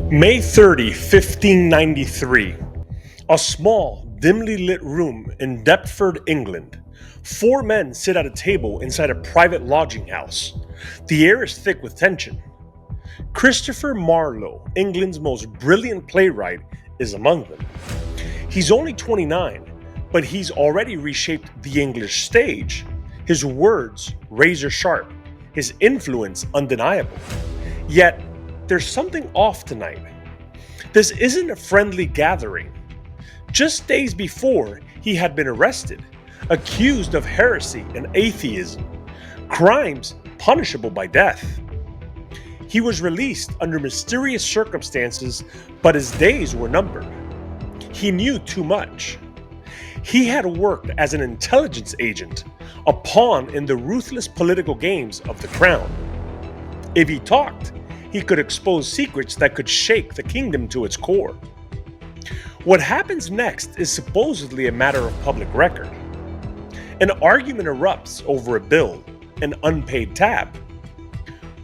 May 30, 1593. A small, dimly lit room in Deptford, England. Four men sit at a table inside a private lodging house. The air is thick with tension. Christopher Marlowe, England's most brilliant playwright, is among them. He's only 29, but he's already reshaped the English stage. His words razor sharp, his influence undeniable. Yet, there's something off tonight. This isn't a friendly gathering. Just days before, he had been arrested, accused of heresy and atheism, crimes punishable by death. He was released under mysterious circumstances, but his days were numbered. He knew too much. He had worked as an intelligence agent, a pawn in the ruthless political games of the crown. If he talked, he could expose secrets that could shake the kingdom to its core. What happens next is supposedly a matter of public record. An argument erupts over a bill, an unpaid tab.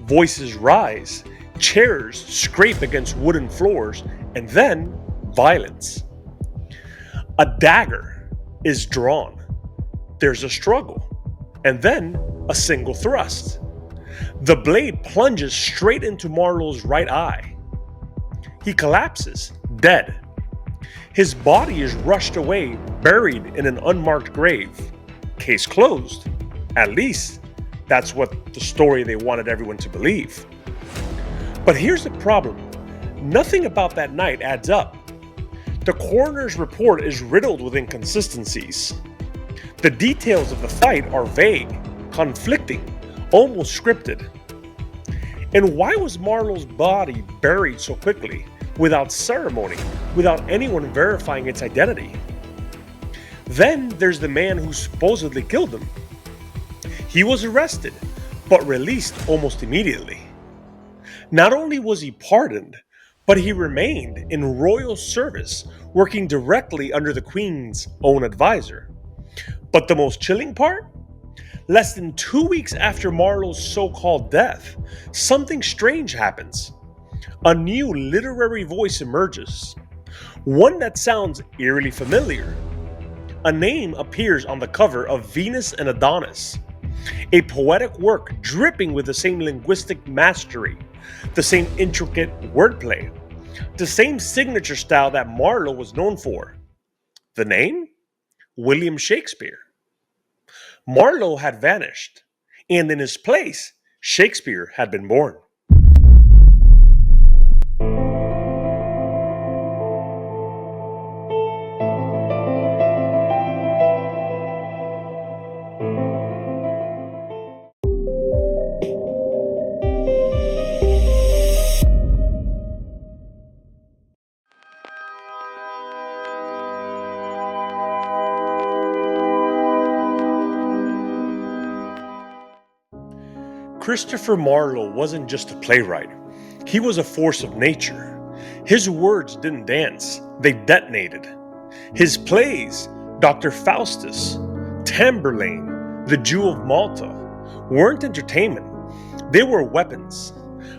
Voices rise, chairs scrape against wooden floors, and then violence. A dagger is drawn. There's a struggle, and then a single thrust. The blade plunges straight into Marlowe's right eye. He collapses, dead. His body is rushed away, buried in an unmarked grave. Case closed. At least, that's what the story they wanted everyone to believe. But here's the problem. Nothing about that night adds up. The coroner's report is riddled with inconsistencies. The details of the fight are vague, conflicting, almost scripted. And why was Marlowe's body buried so quickly, without ceremony, without anyone verifying its identity? Then there's the man who supposedly killed him. He was arrested, but released almost immediately. Not only was he pardoned, but he remained in royal service, working directly under the Queen's own advisor. But the most chilling part? Less than 2 weeks after Marlowe's so-called death, something strange happens. A new literary voice emerges, one that sounds eerily familiar. A name appears on the cover of Venus and Adonis, a poetic work dripping with the same linguistic mastery, the same intricate wordplay, the same signature style that Marlowe was known for. The name? William Shakespeare. Marlowe had vanished, and in his place, Shakespeare had been born. Christopher Marlowe wasn't just a playwright. He was a force of nature. His words didn't dance, they detonated. His plays, Dr. Faustus, Tamburlaine, The Jew of Malta, weren't entertainment. They were weapons.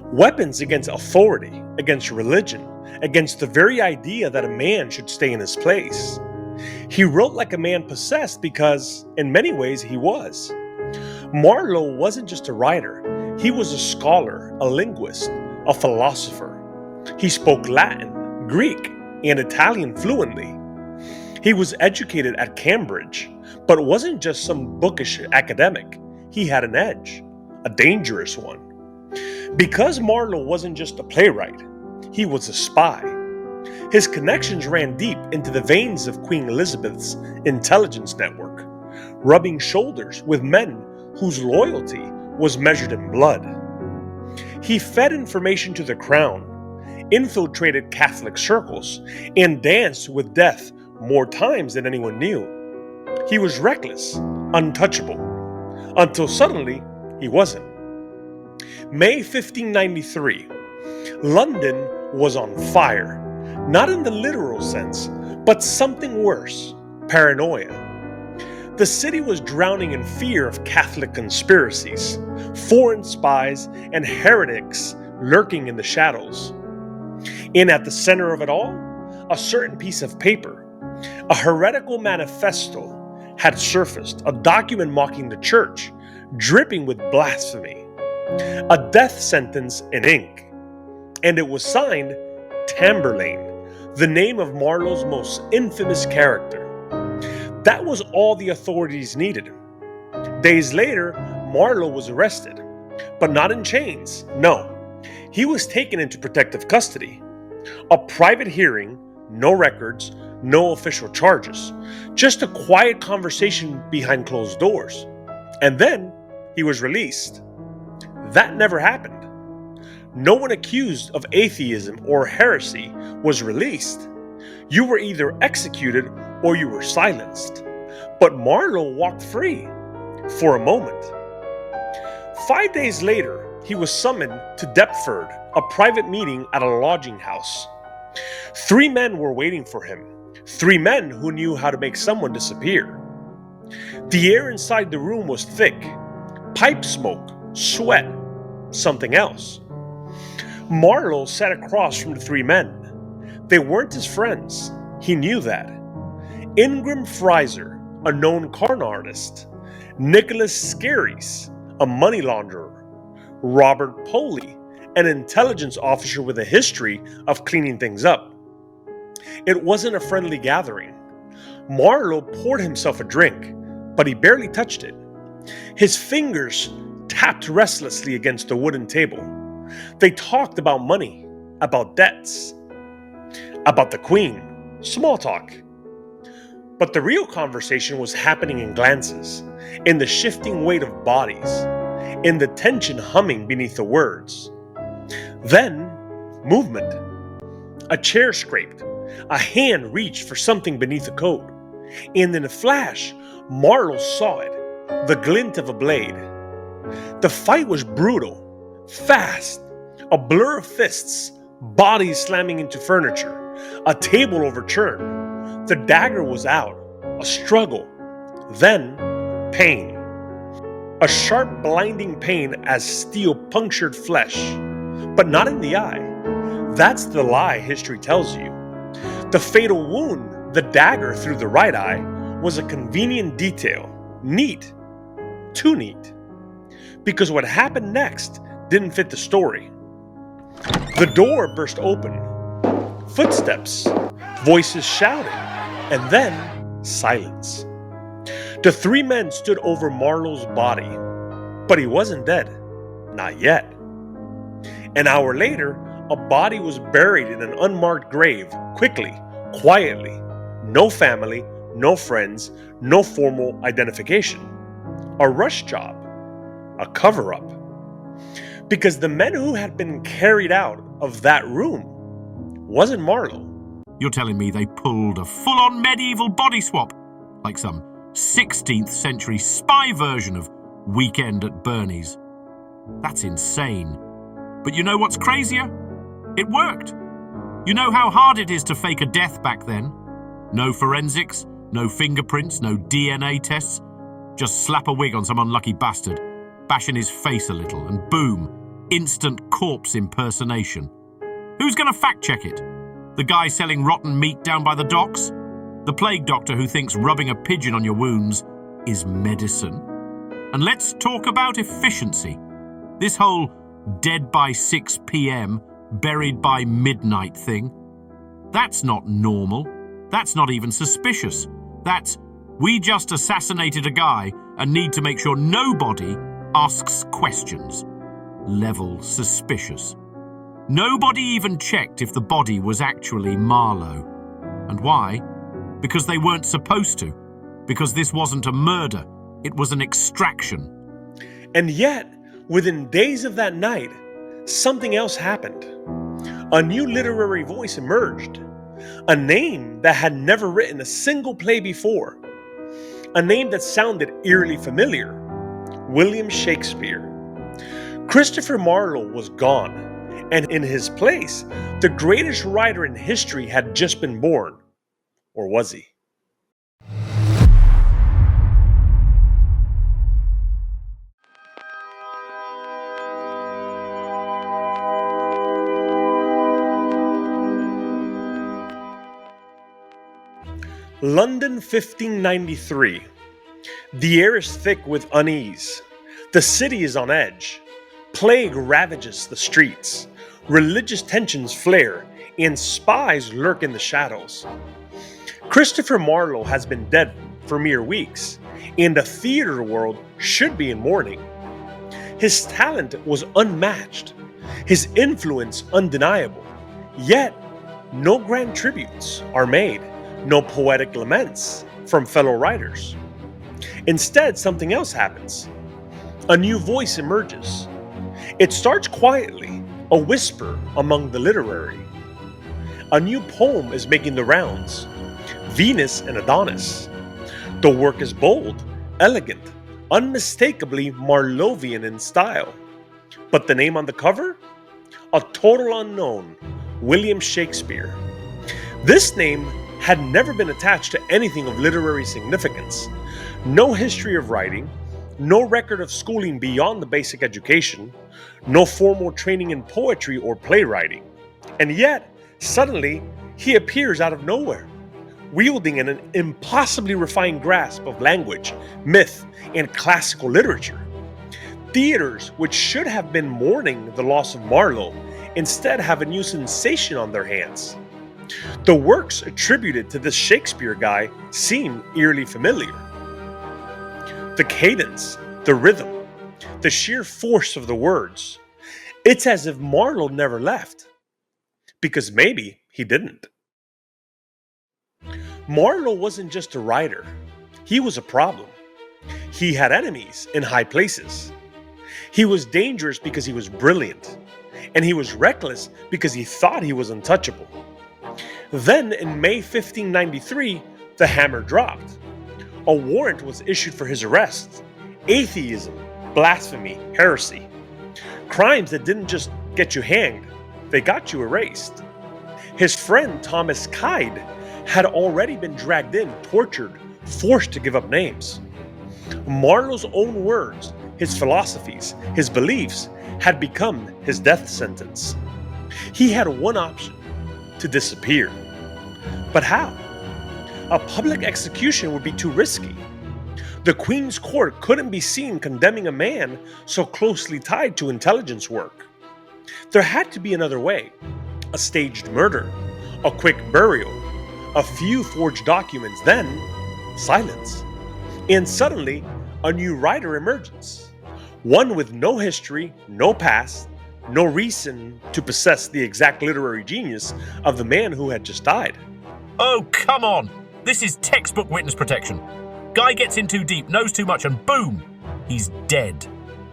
Weapons against authority, against religion, against the very idea that a man should stay in his place. He wrote like a man possessed because, in many ways, he was. Marlowe wasn't just a writer, he was a scholar, a linguist, a philosopher. He spoke Latin, Greek, and Italian fluently. He was educated at Cambridge, but wasn't just some bookish academic. He had an edge, a dangerous one. Because Marlowe wasn't just a playwright, he was a spy. His connections ran deep into the veins of Queen Elizabeth's intelligence network, rubbing shoulders with men whose loyalty was measured in blood. He fed information to the crown, infiltrated Catholic circles, and danced with death more times than anyone knew. He was reckless, untouchable, until suddenly he wasn't. May 1593. London was on fire, not in the literal sense, but something worse, paranoia. The city was drowning in fear of Catholic conspiracies, foreign spies, and heretics lurking in the shadows. And at the center of it all, a certain piece of paper. A heretical manifesto had surfaced, a document mocking the church, dripping with blasphemy. A death sentence in ink. And it was signed Tamburlaine, the name of Marlowe's most infamous character. That was all the authorities needed. Days later, Marlowe was arrested, but not in chains. No, he was taken into protective custody. A private hearing, no records, no official charges, just a quiet conversation behind closed doors. And then he was released. That never happened. No one accused of atheism or heresy was released. You were either executed or you were silenced. But Marlowe walked free for a moment. 5 days later, he was summoned to Deptford, a private meeting at a lodging house. 3 men were waiting for him. 3 men who knew how to make someone disappear. The air inside the room was thick. Pipe smoke, sweat, something else. Marlowe sat across from the 3 men. They weren't his friends. He knew that. Ingram Fraser, a known con artist. Nicholas Scaries, a money launderer. Robert Poley, an intelligence officer with a history of cleaning things up. It wasn't a friendly gathering. Marlowe poured himself a drink, but he barely touched it. His fingers tapped restlessly against the wooden table. They talked about money, about debts, about the Queen, small talk. But the real conversation was happening in glances, in the shifting weight of bodies, in the tension humming beneath the words. Then, movement. A chair scraped. A hand reached for something beneath the coat. And in a flash, Marlowe saw it, the glint of a blade. The fight was brutal, fast, a blur of fists, bodies slamming into furniture, a table overturned. The dagger was out, a struggle. Then, pain. A sharp, blinding pain as steel punctured flesh, but not in the eye. That's the lie history tells you. The fatal wound, the dagger through the right eye, was a convenient detail. Neat. Too neat. Because what happened next didn't fit the story. The door burst open. Footsteps. Voices shouting. And then silence. The 3 men stood over Marlowe's body. But he wasn't dead. Not yet. An hour later, a body was buried in an unmarked grave, quickly, quietly. No family, no friends, no formal identification. A rush job. A cover-up. Because the men who had been carried out of that room wasn't Marlowe. You're telling me they pulled a full-on medieval body swap, like some 16th century spy version of Weekend at Bernie's? That's insane. But you know what's crazier? It worked. You know how hard it is to fake a death back then? No forensics, no fingerprints, no DNA tests. Just slap a wig on some unlucky bastard, bash in his face a little, and boom, instant corpse impersonation. Who's going to fact-check it? The guy selling rotten meat down by the docks? The plague doctor who thinks rubbing a pigeon on your wounds is medicine? And let's talk about efficiency. This whole dead by 6 p.m., buried by midnight thing. That's not normal. That's not even suspicious. That's, we just assassinated a guy and need to make sure nobody asks questions. Level suspicious. Nobody even checked if the body was actually Marlowe. And why? Because they weren't supposed to. Because this wasn't a murder. It was an extraction. And yet, within days of that night, something else happened. A new literary voice emerged. A name that had never written a single play before. A name that sounded eerily familiar. William Shakespeare. Christopher Marlowe was gone, and in his place, the greatest writer in history had just been born. Or was he? London 1593. The air is thick with unease. The city is on edge. Plague ravages the streets. Religious tensions flare, and spies lurk in the shadows. Christopher Marlowe has been dead for mere weeks, and the theater world should be in mourning. His talent was unmatched, his influence undeniable, yet no grand tributes are made, no poetic laments from fellow writers. Instead, something else happens. A new voice emerges. It starts quietly, a whisper among the literary. A new poem is making the rounds, Venus and Adonis. The work is bold, elegant, unmistakably Marlovian in style. But the name on the cover? A total unknown, William Shakespeare. This name had never been attached to anything of literary significance. No history of writing, no record of schooling beyond the basic education, no formal training in poetry or playwriting. And yet, suddenly, he appears out of nowhere, wielding an impossibly refined grasp of language, myth, and classical literature. Theaters, which should have been mourning the loss of Marlowe, instead have a new sensation on their hands. The works attributed to this Shakespeare guy seem eerily familiar. The cadence, the rhythm, the sheer force of the words. It's as if Marlowe never left. Because maybe he didn't. Marlowe wasn't just a writer, he was a problem. He had enemies in high places. He was dangerous because he was brilliant, and he was reckless because he thought he was untouchable. Then, in May 1593, the hammer dropped. A warrant was issued for his arrest. Atheism, blasphemy, heresy. Crimes that didn't just get you hanged, they got you erased. His friend Thomas Kyde had already been dragged in, tortured, forced to give up names. Marlowe's own words, his philosophies, his beliefs had become his death sentence. He had one option: to disappear. But how? A public execution would be too risky. The Queen's court couldn't be seen condemning a man so closely tied to intelligence work. There had to be another way: a staged murder, a quick burial, a few forged documents, then silence. And suddenly, a new writer emerges. One with no history, no past, no reason to possess the exact literary genius of the man who had just died. Oh, come on! This is textbook witness protection. Guy gets in too deep, knows too much, and boom! He's dead.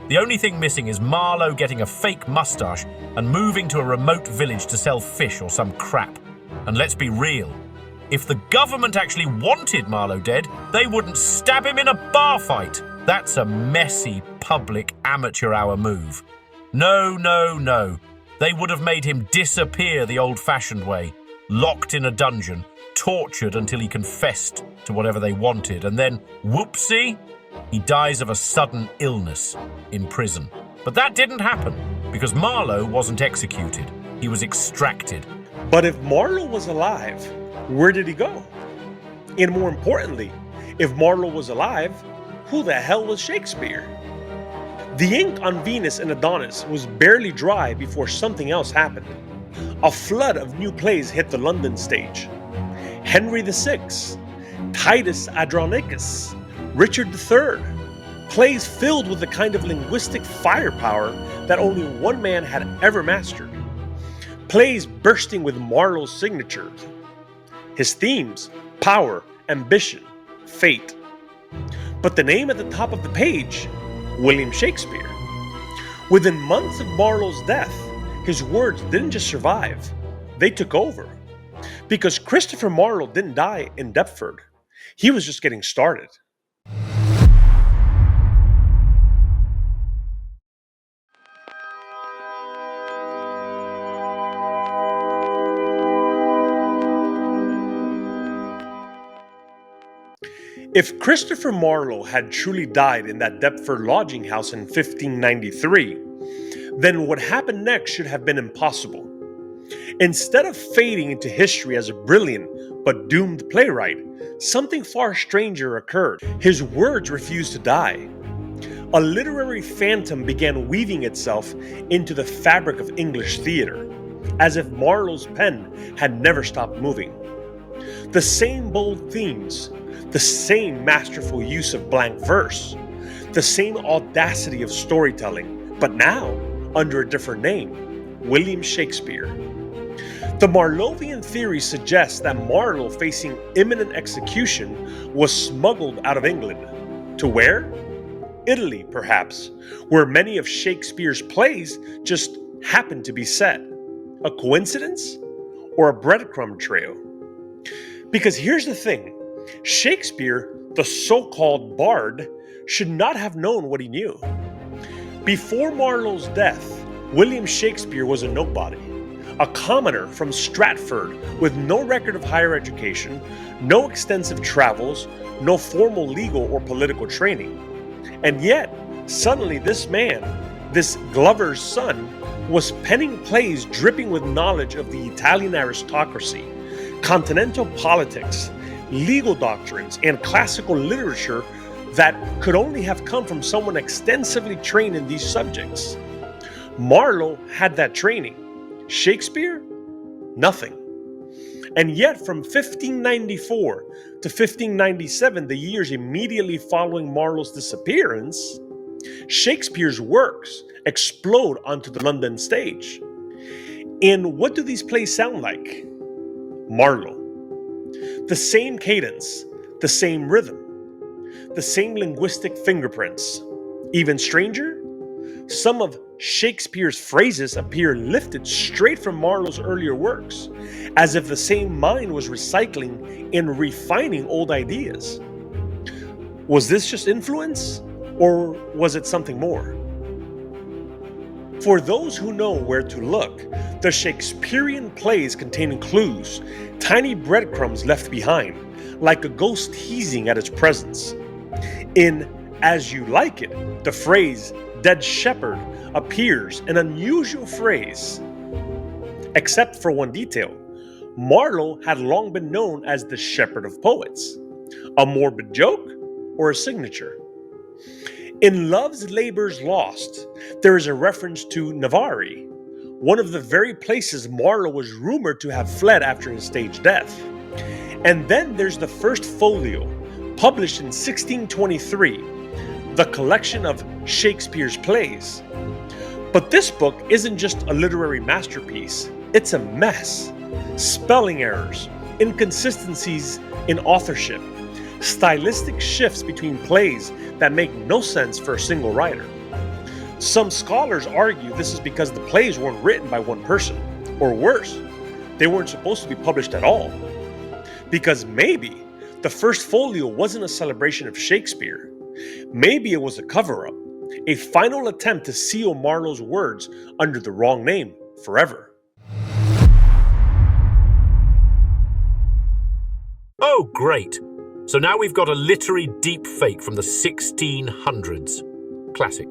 The only thing missing is Marlowe getting a fake mustache and moving to a remote village to sell fish or some crap. And let's be real. If the government actually wanted Marlowe dead, they wouldn't stab him in a bar fight. That's a messy, public, amateur hour move. No, no, no. They would have made him disappear the old-fashioned way, locked in a dungeon, tortured until he confessed to whatever they wanted, and then, whoopsie, he dies of a sudden illness in prison. But that didn't happen, because Marlowe wasn't executed. He was extracted. But if Marlowe was alive, where did he go? And more importantly, if Marlowe was alive, who the hell was Shakespeare? The ink on Venus and Adonis was barely dry before something else happened. A flood of new plays hit the London stage. Henry VI, Titus Andronicus, Richard III. Plays filled with the kind of linguistic firepower that only one man had ever mastered. Plays bursting with Marlowe's signature. His themes: power, ambition, fate. But the name at the top of the page: William Shakespeare. Within months of Marlowe's death, his words didn't just survive, they took over. Because Christopher Marlowe didn't die in Deptford. He was just getting started. If Christopher Marlowe had truly died in that Deptford lodging house in 1593, then what happened next should have been impossible. Instead of fading into history as a brilliant but doomed playwright, something far stranger occurred. His words refused to die. A literary phantom began weaving itself into the fabric of English theater, as if Marlowe's pen had never stopped moving. The same bold themes, the same masterful use of blank verse, the same audacity of storytelling, but now under a different name, William Shakespeare. The Marlovian Theory suggests that Marlowe, facing imminent execution, was smuggled out of England. To where? Italy, perhaps, where many of Shakespeare's plays just happened to be set. A coincidence? Or a breadcrumb trail? Because here's the thing, Shakespeare, the so-called bard, should not have known what he knew. Before Marlowe's death, William Shakespeare was a nobody, a commoner from Stratford with no record of higher education, no extensive travels, no formal legal or political training. And yet, suddenly this man, this Glover's son, was penning plays dripping with knowledge of the Italian aristocracy, continental politics, legal doctrines, and classical literature that could only have come from someone extensively trained in these subjects. Marlowe had that training. Shakespeare? Nothing. And yet from 1594 to 1597, the years immediately following Marlowe's disappearance, Shakespeare's works explode onto the London stage. And what do these plays sound like? Marlowe. The same cadence, the same rhythm, the same linguistic fingerprints. Even stranger, some of Shakespeare's phrases appear lifted straight from Marlowe's earlier works, as if the same mind was recycling and refining old ideas. Was this just influence, or was it something more? For those who know where to look, the Shakespearean plays contain clues, tiny breadcrumbs left behind, like a ghost teasing at its presence. In As You Like It, the phrase dead shepherd appears, an unusual phrase. Except for one detail, Marlowe had long been known as the shepherd of poets. A morbid joke or a signature? In Love's Labour's Lost, there is a reference to Navarre, one of the very places Marlowe was rumored to have fled after his stage death. And then there's the first folio, published in 1623, the collection of Shakespeare's plays. But this book isn't just a literary masterpiece, it's a mess. Spelling errors, inconsistencies in authorship, stylistic shifts between plays that make no sense for a single writer. Some scholars argue this is because the plays weren't written by one person, or worse, they weren't supposed to be published at all. Because maybe the first folio wasn't a celebration of Shakespeare. Maybe it was a cover-up, a final attempt to seal Marlowe's words under the wrong name forever. Oh, great. So now we've got a literary deep fake from the 1600s. Classic.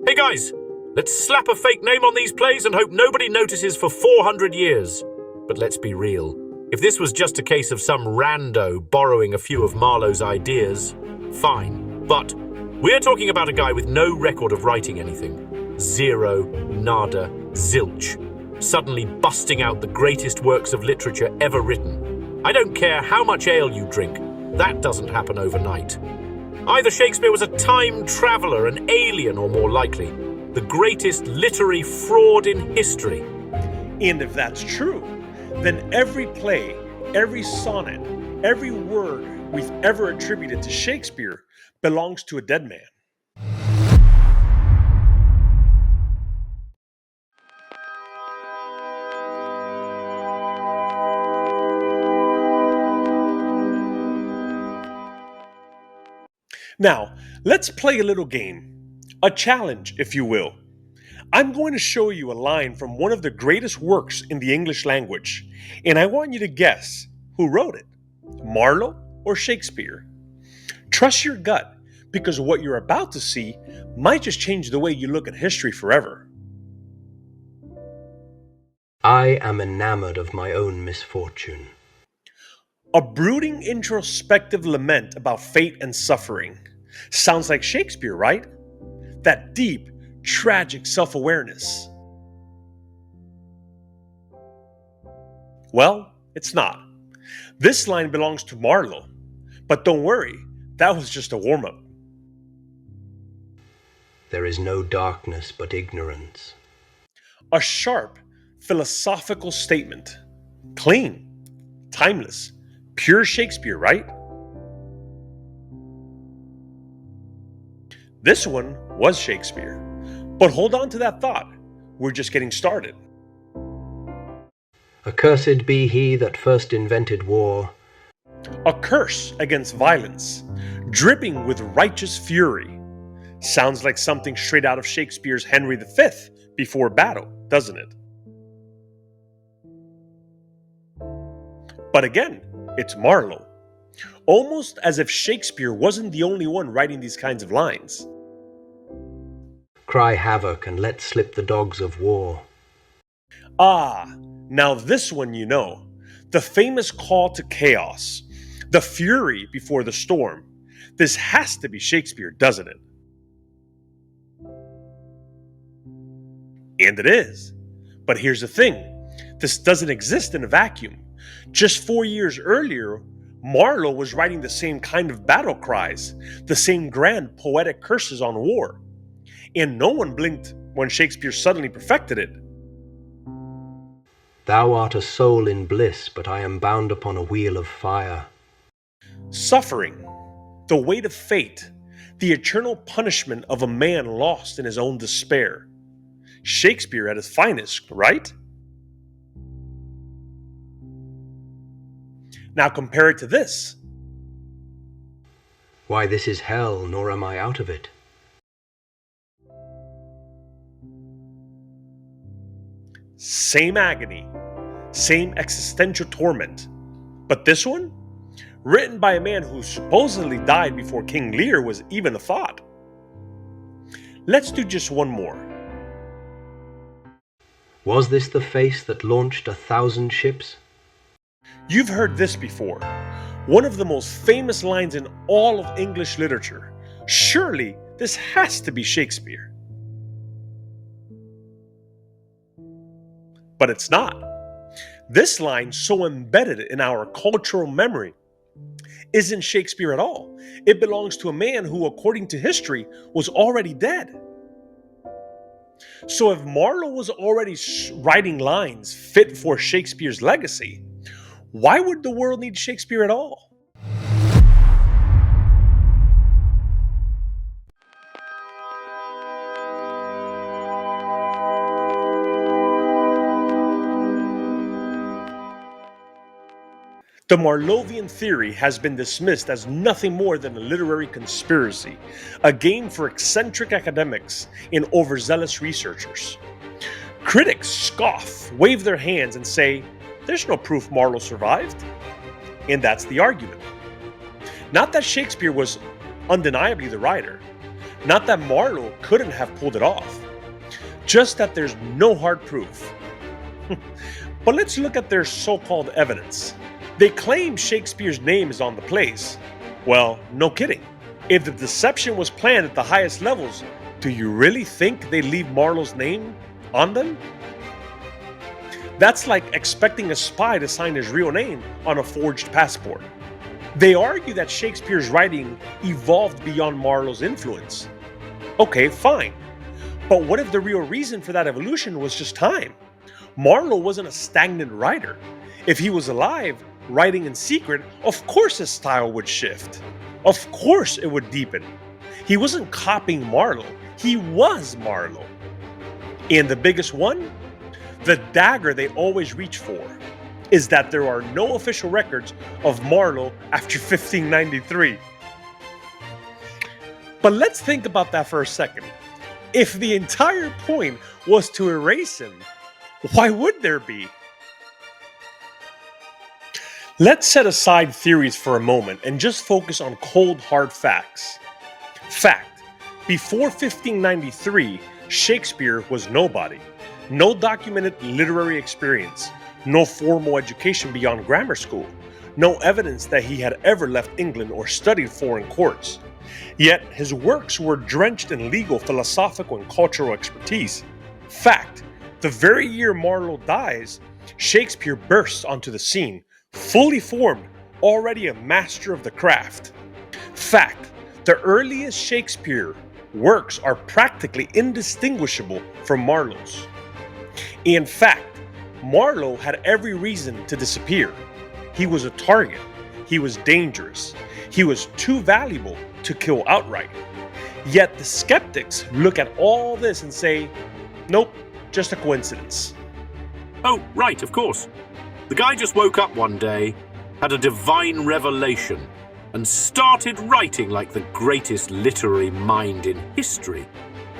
Hey guys, let's slap a fake name on these plays and hope nobody notices for 400 years. But let's be real. If this was just a case of some rando borrowing a few of Marlowe's ideas, fine. But we're talking about a guy with no record of writing anything. Zero, nada, zilch. Suddenly busting out the greatest works of literature ever written. I don't care how much ale you drink, that doesn't happen overnight. Either Shakespeare was a time traveler, an alien, or more likely, the greatest literary fraud in history. And if that's true, then every play, every sonnet, every word we've ever attributed to Shakespeare belongs to a dead man. Now, let's play a little game. A challenge, if you will. I'm going to show you a line from one of the greatest works in the English language, and I want you to guess who wrote it, Marlowe or Shakespeare. Trust your gut, because what you're about to see might just change the way you look at history forever. I am enamored of my own misfortune. A brooding introspective lament about fate and suffering. Sounds like Shakespeare, right? That deep, tragic self-awareness. Well, it's not. This line belongs to Marlowe. But don't worry, that was just a warm-up. There is no darkness but ignorance. A sharp, philosophical statement. Clean, timeless, pure Shakespeare, right? This one was Shakespeare. But hold on to that thought. We're just getting started. Accursed be he that first invented war. A curse against violence, dripping with righteous fury. Sounds like something straight out of Shakespeare's Henry V before battle, doesn't it? But again, it's Marlowe. Almost as if Shakespeare wasn't the only one writing these kinds of lines. Cry havoc and let slip the dogs of war. Ah, now this one you know. The famous call to chaos. The fury before the storm. This has to be Shakespeare, doesn't it? And it is. But here's the thing. This doesn't exist in a vacuum. Just 4 years earlier, Marlowe was writing the same kind of battle cries, the same grand poetic curses on war. And no one blinked when Shakespeare suddenly perfected it. Thou art a soul in bliss, but I am bound upon a wheel of fire. Suffering, the weight of fate, the eternal punishment of a man lost in his own despair. Shakespeare at his finest, right? Now compare it to this. Why, this is hell, nor am I out of it. Same agony, same existential torment. But this one? Written by a man who supposedly died before King Lear was even a thought. Let's do just one more. Was this the face that launched 1,000 ships? You've heard this before. One of the most famous lines in all of English literature. Surely this has to be Shakespeare. But it's not. This line, so embedded in our cultural memory, isn't Shakespeare at all. It belongs to a man who, according to history, was already dead. So if Marlowe was already writing lines fit for Shakespeare's legacy, why would the world need Shakespeare at all? The Marlovian Theory has been dismissed as nothing more than a literary conspiracy, a game for eccentric academics and overzealous researchers. Critics scoff, wave their hands, and say, there's no proof Marlowe survived. And that's the argument. Not that Shakespeare was undeniably the writer, not that Marlowe couldn't have pulled it off, just that there's no hard proof. But let's look at their so-called evidence. They claim Shakespeare's name is on the plays. Well, no kidding. If the deception was planned at the highest levels, do you really think they leave Marlowe's name on them? That's like expecting a spy to sign his real name on a forged passport. They argue that Shakespeare's writing evolved beyond Marlowe's influence. Okay, fine. But what if the real reason for that evolution was just time? Marlowe wasn't a stagnant writer. If he was alive, writing in secret, of course his style would shift. Of course it would deepen. He wasn't copying Marlowe, he was Marlowe. And the biggest one? The dagger they always reach for is that there are no official records of Marlowe after 1593. But let's think about that for a second. If the entire point was to erase him, why would there be? Let's set aside theories for a moment and just focus on cold, hard facts. Fact: before 1593, Shakespeare was nobody. no documented literary experience, no formal education beyond grammar school, no evidence that he had ever left England or studied foreign courts. Yet his works were drenched in legal, philosophical, and cultural expertise. Fact, the very year Marlowe dies, Shakespeare bursts onto the scene, fully formed, already a master of the craft. Fact, the earliest Shakespeare works are practically indistinguishable from Marlowe's. In fact, Marlowe had every reason to disappear. He was a target. He was dangerous. He was too valuable to kill outright. Yet the skeptics look at all this and say, nope, just a coincidence. Oh, right, of course. The guy just woke up one day, had a divine revelation, and started writing like the greatest literary mind in history.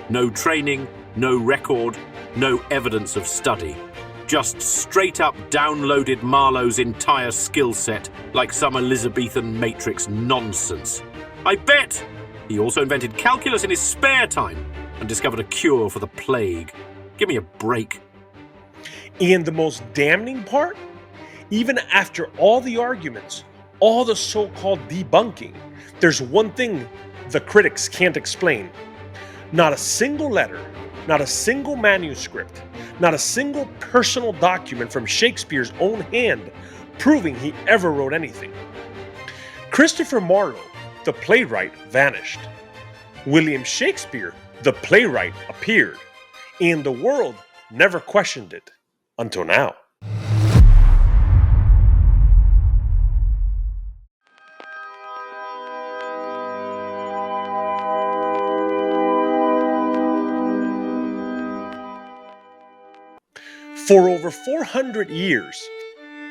No training, no record, no evidence of study. Just straight up downloaded Marlowe's entire skill set like some Elizabethan matrix nonsense. I bet he also invented calculus in his spare time and discovered a cure for the plague. Give me a break. And the most damning part? Even after all the arguments, all the so-called debunking, there's one thing the critics can't explain. Not a single letter, not a single manuscript, not a single personal document from Shakespeare's own hand proving he ever wrote anything. Christopher Marlowe, the playwright, vanished. William Shakespeare, the playwright, appeared. And the world never questioned it. Until now. For over 400 years,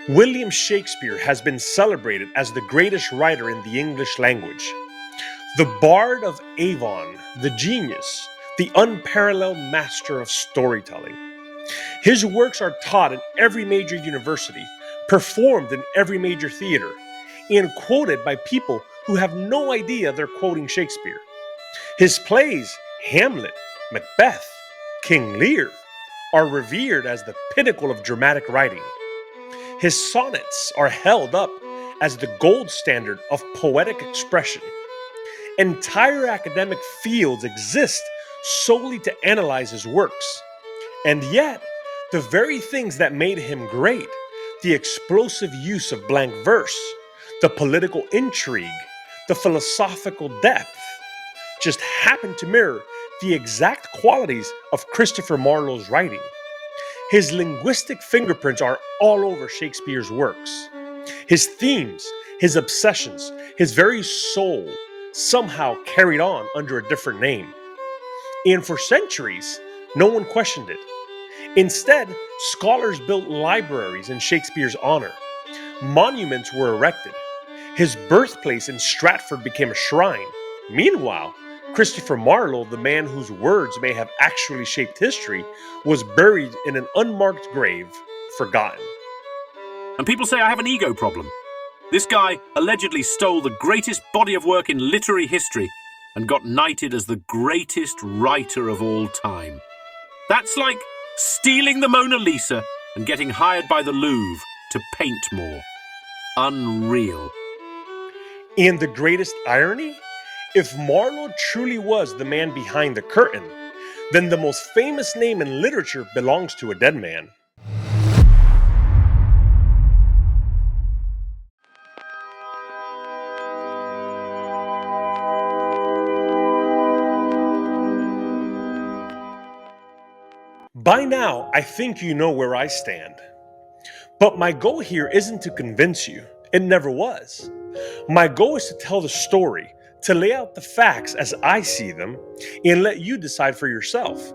William Shakespeare has been celebrated as the greatest writer in the English language. The Bard of Avon, the genius, the unparalleled master of storytelling. His works are taught in every major university, performed in every major theater, and quoted by people who have no idea they're quoting Shakespeare. His plays, Hamlet, Macbeth, King Lear, are revered as the pinnacle of dramatic writing. His sonnets are held up as the gold standard of poetic expression. Entire academic fields exist solely to analyze his works. And yet, the very things that made him great, the explosive use of blank verse, the political intrigue, the philosophical depth, just happen to mirror the exact qualities of Christopher Marlowe's writing. His linguistic fingerprints are all over Shakespeare's works. His themes, his obsessions, his very soul somehow carried on under a different name. And for centuries, no one questioned it. Instead, scholars built libraries in Shakespeare's honor. Monuments were erected. His birthplace in Stratford became a shrine. Meanwhile, Christopher Marlowe, the man whose words may have actually shaped history, was buried in an unmarked grave, forgotten. And people say I have an ego problem. This guy allegedly stole the greatest body of work in literary history and got knighted as the greatest writer of all time. That's like stealing the Mona Lisa and getting hired by the Louvre to paint more. Unreal. And the greatest irony? If Marlowe truly was the man behind the curtain, then the most famous name in literature belongs to a dead man. By now, I think you know where I stand. But my goal here isn't to convince you. It never was. My goal is to tell the story, to lay out the facts as I see them, and let you decide for yourself.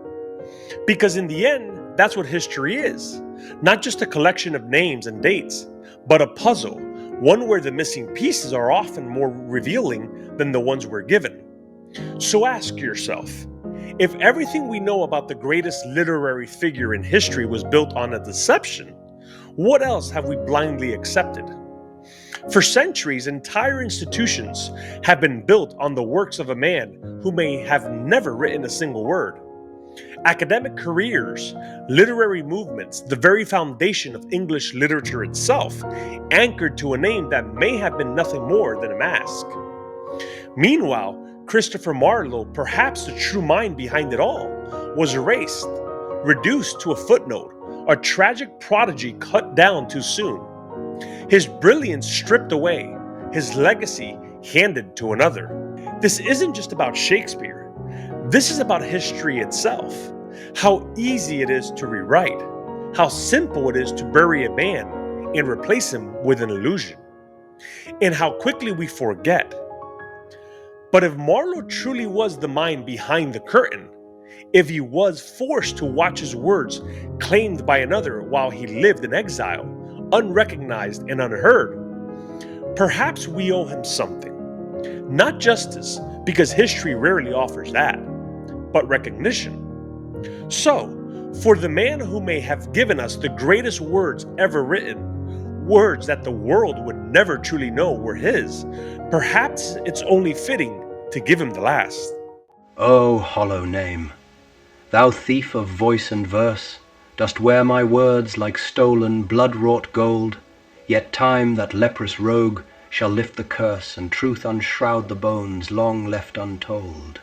Because in the end, that's what history is. Not just a collection of names and dates, but a puzzle, one where the missing pieces are often more revealing than the ones we're given. So ask yourself, if everything we know about the greatest literary figure in history was built on a deception, what else have we blindly accepted? For centuries, entire institutions have been built on the works of a man who may have never written a single word. Academic careers, literary movements, the very foundation of English literature itself, anchored to a name that may have been nothing more than a mask. Meanwhile, Christopher Marlowe, perhaps the true mind behind it all, was erased, reduced to a footnote, a tragic prodigy cut down too soon. His brilliance stripped away, his legacy handed to another. This isn't just about Shakespeare. This is about history itself. How easy it is to rewrite, how simple it is to bury a man and replace him with an illusion, and how quickly we forget. But if Marlowe truly was the mind behind the curtain, if he was forced to watch his words claimed by another while he lived in exile, unrecognized and unheard, perhaps we owe him something. Not justice, because history rarely offers that, but recognition. So, for the man who may have given us the greatest words ever written, words that the world would never truly know were his, perhaps it's only fitting to give him the last. O hollow name, thou thief of voice and verse, dost wear my words like stolen, blood-wrought gold, yet time, that leprous rogue, shall lift the curse, and truth unshroud the bones long left untold.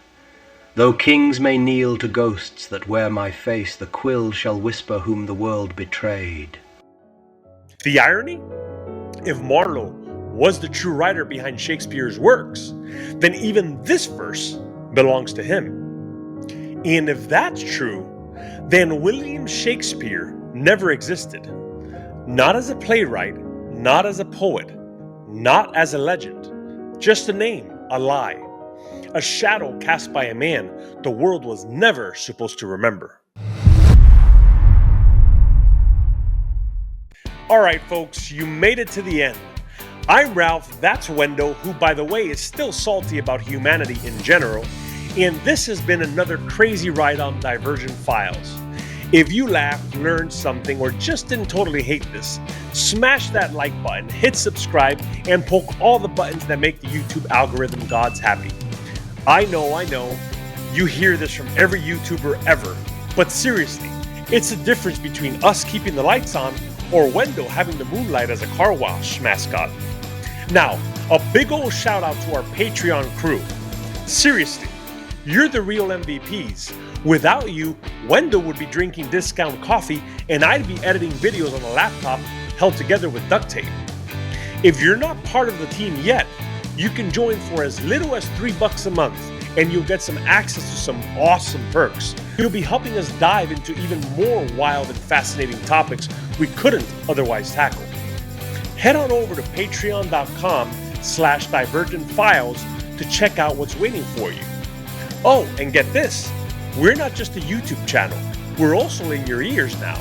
Though kings may kneel to ghosts that wear my face, the quill shall whisper whom the world betrayed. The irony? If Marlowe was the true writer behind Shakespeare's works, then even this verse belongs to him. And if that's true, then William Shakespeare never existed. Not as a playwright, not as a poet, not as a legend, just a name, a lie, a shadow cast by a man the world was never supposed to remember. Alright folks, you made it to the end. I'm Ralph, that's Wendo, who by the way is still salty about humanity in general, and this has been another crazy ride on Divergent Files. If you laughed, learned something, or just didn't totally hate this, smash that like button, hit subscribe, and poke all the buttons that make the YouTube algorithm gods happy. I know, you hear this from every YouTuber ever, but seriously, it's the difference between us keeping the lights on or Wendo having the moonlight as a car wash mascot. Now, a big old shout out to our Patreon crew. Seriously, you're the real MVPs. Without you, Wendo would be drinking discount coffee and I'd be editing videos on a laptop held together with duct tape. If you're not part of the team yet, you can join for as little as $3 a month and you'll get some access to some awesome perks. You'll be helping us dive into even more wild and fascinating topics we couldn't otherwise tackle. Head on over to patreon.com/divergentfiles to check out what's waiting for you. Oh, and get this, we're not just a YouTube channel, we're also in your ears now.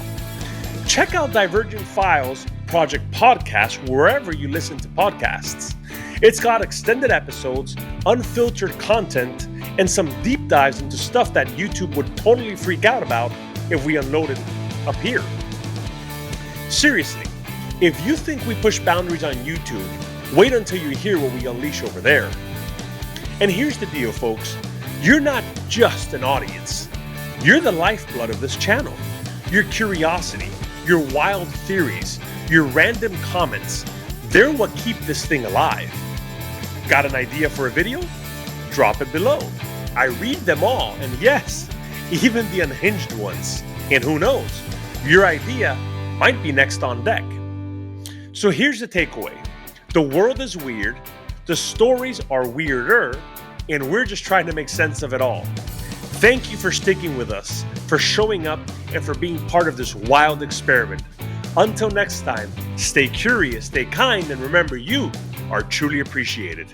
Check out Divergent Files Project Podcast wherever you listen to podcasts. It's got extended episodes, unfiltered content, and some deep dives into stuff that YouTube would totally freak out about if we unloaded up here. Seriously, if you think we push boundaries on YouTube, wait until you hear what we unleash over there. And here's the deal, folks. You're not just an audience. You're the lifeblood of this channel. Your curiosity, your wild theories, your random comments, they're what keep this thing alive. Got an idea for a video? Drop it below. I read them all, and yes, even the unhinged ones. And who knows, your idea might be next on deck. So here's the takeaway. The world is weird, the stories are weirder, and we're just trying to make sense of it all. Thank you for sticking with us, for showing up, and for being part of this wild experiment. Until next time, stay curious, stay kind, and remember you are truly appreciated.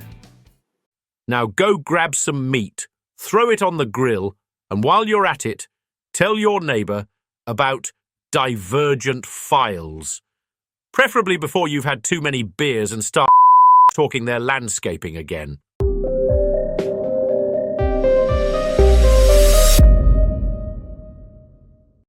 Now go grab some meat, throw it on the grill, and while you're at it, tell your neighbour about Divergent Files. Preferably before you've had too many beers and start talking their landscaping again.